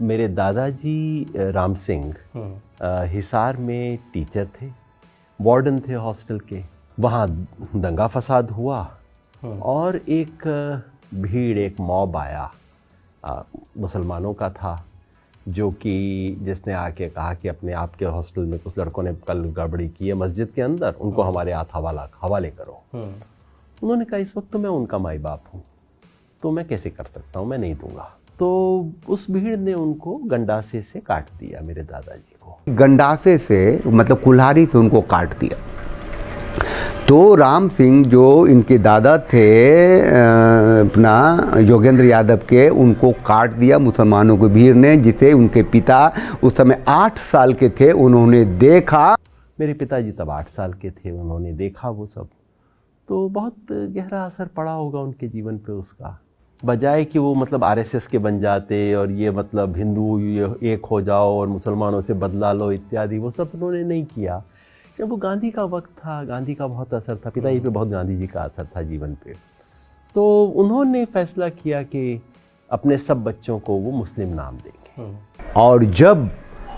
मेरे दादाजी राम सिंह हिसार में टीचर थे, वार्डन थे हॉस्टल के। वहाँ दंगा फसाद हुआ और एक भीड़, एक मॉब आया, मुसलमानों का था, जो कि जिसने आके कहा कि अपने आप के हॉस्टल में कुछ लड़कों ने कल गड़बड़ी की है मस्जिद के अंदर, उनको हमारे हाथ हवाले करो। उन्होंने कहा इस वक्त तो मैं उनका माई बाप हूँ, तो मैं कैसे कर सकता हूँ, मैं नहीं दूंगा। तो उस भीड़ ने उनको गंडासे से काट दिया, मेरे दादाजी को गंडासे से, मतलब कुल्हाड़ी से उनको काट दिया। तो राम सिंह जो इनके दादा थे, अपना योगेंद्र यादव के, उनको काट दिया मुसलमानों की भीड़ ने, जिसे उनके पिता उस समय 8 साल के थे, उन्होंने देखा। मेरे पिताजी तब 8 साल के थे, उन्होंने देखा वो सब, तो बहुत गहरा असर पड़ा होगा उनके जीवन पे उसका। बजाय कि वो मतलब आरएसएस के बन जाते और ये मतलब हिंदू एक हो जाओ और मुसलमानों से बदला लो इत्यादि, वो सब उन्होंने नहीं किया। जब वो गांधी का वक्त था, गांधी का बहुत असर था, पिताजी पे बहुत गांधी जी का असर था जीवन पे, तो उन्होंने फैसला किया कि अपने सब बच्चों को वो मुस्लिम नाम देंगे। और जब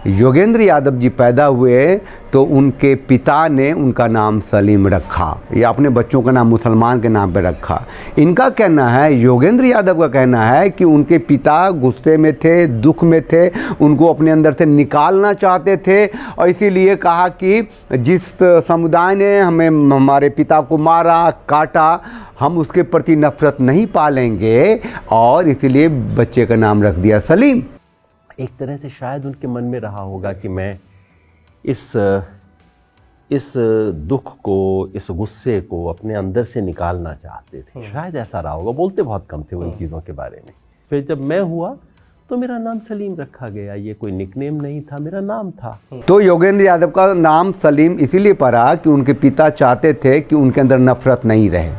योगेंद्र यादव जी पैदा हुए तो उनके पिता ने उनका नाम सलीम रखा, या अपने बच्चों का नाम मुसलमान के नाम पे रखा। इनका कहना है, योगेंद्र यादव का कहना है कि उनके पिता गुस्से में थे, दुख में थे, उनको अपने अंदर से निकालना चाहते थे, और इसीलिए कहा कि जिस समुदाय ने हमारे पिता को मारा, काटा, हम उसके प्रति नफरत नहीं पालेंगे, और इसीलिए बच्चे का नाम रख दिया सलीम। एक तरह से शायद उनके मन में रहा होगा कि मैं इस दुख को, इस गुस्से को अपने अंदर से निकालना चाहते थे, शायद ऐसा रहा होगा। बोलते बहुत कम थे उन चीज़ों के बारे में। फिर जब मैं हुआ तो मेरा नाम सलीम रखा गया, ये कोई निकनेम नहीं था, मेरा नाम था। तो योगेंद्र यादव का नाम सलीम इसीलिए पड़ा कि उनके पिता चाहते थे कि उनके अंदर नफरत नहीं रहे,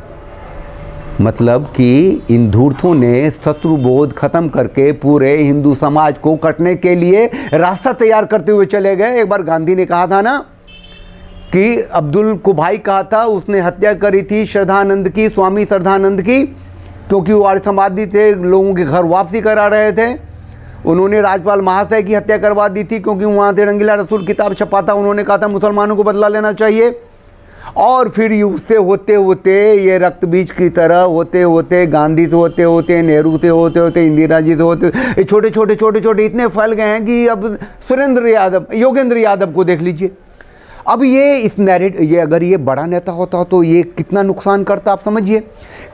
मतलब कि इन धूर्तों ने शत्रुबोध खत्म करके पूरे हिंदू समाज को कटने के लिए रास्ता तैयार करते हुए चले गए। एक बार गांधी ने कहा था ना कि अब्दुल कुभाई कहा था, उसने हत्या करी थी श्रद्धानंद की, स्वामी श्रद्धानंद की, क्योंकि वो आर्य समाजी थे, लोगों के घर वापसी करा रहे थे। उन्होंने राज्यपाल महाशय की हत्या करवा दी थी, क्योंकि वहाँ से रंगीला रसूल किताब छपा था, उन्होंने कहा था मुसलमानों को बदला लेना चाहिए। और फिर उससे होते होते, ये रक्त बीज की तरह होते होते, गांधी से होते होते, नेहरू से होते होते, इंदिरा जी से होते, छोटे छोटे इतने फैल गए हैं कि अब योगेंद्र यादव को देख लीजिए। अब ये इस ये अगर ये बड़ा नेता होता तो ये कितना नुकसान करता, आप समझिए।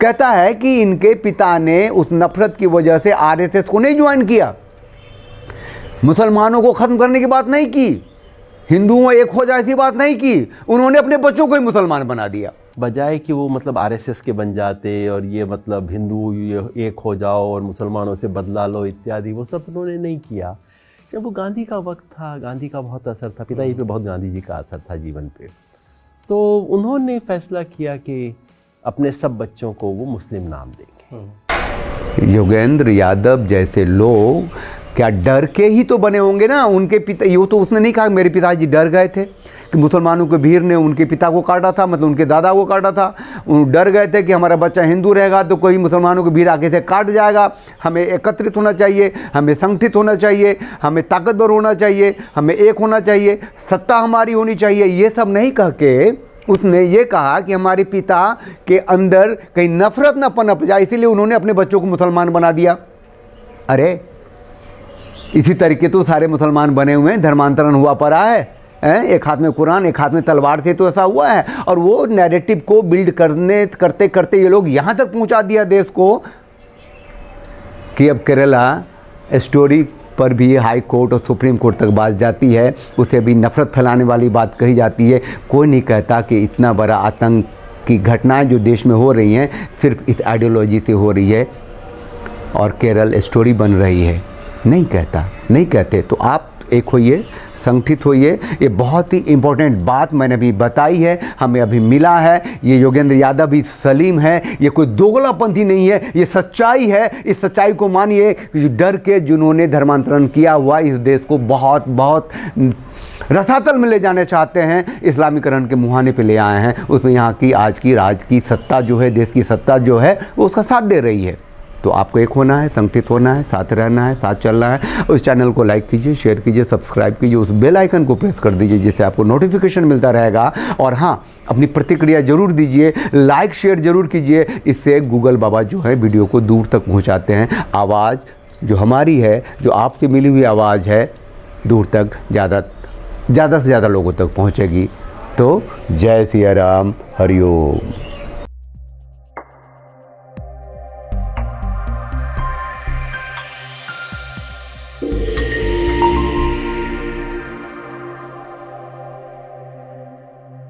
कहता है कि इनके पिता ने उस नफरत की वजह से आरएसएस को नहीं ज्वाइन किया, मुसलमानों को खत्म करने की बात नहीं की, हिंदुओं एक हो जाए ऐसी बात नहीं की, उन्होंने अपने बच्चों को ही मुसलमान बना दिया। बजाय कि वो मतलब आरएसएस के बन जाते और ये मतलब हिंदू एक हो जाओ और मुसलमानों से बदला लो इत्यादि, वो सब उन्होंने नहीं किया। जब वो गांधी का वक्त था, गांधी का बहुत असर था, पिताजी पे बहुत गांधी जी का असर था जीवन पे, तो उन्होंने फैसला किया कि अपने सब बच्चों को वो मुस्लिम नाम देंगे। योगेंद्र यादव जैसे लोग क्या डर के ही तो बने होंगे ना उनके पिता। ये तो उसने नहीं कहा मेरे पिताजी डर गए थे कि मुसलमानों के भीड़ ने उनके पिता को काटा था, मतलब उनके दादा को काटा था। डर गए थे कि हमारा बच्चा हिंदू रहेगा तो कोई मुसलमानों की भीड़ आके से काट जाएगा। हमें एकत्रित होना चाहिए, हमें संगठित होना चाहिए, हमें ताकतवर होना चाहिए, हमें एक होना चाहिए, सत्ता हमारी होनी चाहिए। ये सब नहीं कह के उसने ये कहा कि हमारे पिता के अंदर कहीं नफरत न पनप जाए, इसीलिए उन्होंने अपने बच्चों को मुसलमान बना दिया। अरे इसी तरीके तो सारे मुसलमान बने हुए हैं, धर्मांतरण हुआ पड़ा है। एक हाथ में कुरान, एक हाथ में तलवार से तो ऐसा हुआ है। और वो नैरेटिव को बिल्ड करते करते ये लोग यहाँ तक पहुँचा दिया देश को कि अब केरला स्टोरी पर भी हाई कोर्ट और सुप्रीम कोर्ट तक बात जाती है, उसे भी नफरत फैलाने वाली बात कही जाती है। कोई नहीं कहता कि इतना बड़ा आतंक की घटनाएं जो देश में हो रही हैं सिर्फ इस आइडियोलॉजी से हो रही है और केरल स्टोरी बन रही है। नहीं कहता, नहीं कहते। तो आप एक होइए, संगठित होइए। ये बहुत ही इम्पोर्टेंट बात मैंने अभी बताई है, हमें अभी मिला है। ये योगेंद्र यादव भी सलीम है, ये कोई दोगलापंथी नहीं है, ये सच्चाई है। इस सच्चाई को मानिए। डर के जिन्होंने धर्मांतरण किया हुआ इस देश को बहुत बहुत रसातल में ले जाने चाहते हैं, इस्लामीकरण के मुहाने पे ले आए हैं। उसमें यहाँ की आज की राज की सत्ता जो है, देश की सत्ता जो है, वो उसका साथ दे रही है। तो आपको एक होना है, संगठित होना है, साथ रहना है, साथ चलना है। उस चैनल को लाइक कीजिए, शेयर कीजिए, सब्सक्राइब कीजिए, उस बेल आइकन को प्रेस कर दीजिए जिससे आपको नोटिफिकेशन मिलता रहेगा। और हाँ, अपनी प्रतिक्रिया जरूर दीजिए, लाइक शेयर जरूर कीजिए। इससे गूगल बाबा जो है वीडियो को दूर तक पहुँचाते हैं। आवाज़ जो हमारी है, जो आपसे मिली हुई आवाज़ है, दूर तक ज़्यादा से ज़्यादा लोगों तक पहुँचेगी। तो जय सिया राम, हरिओम।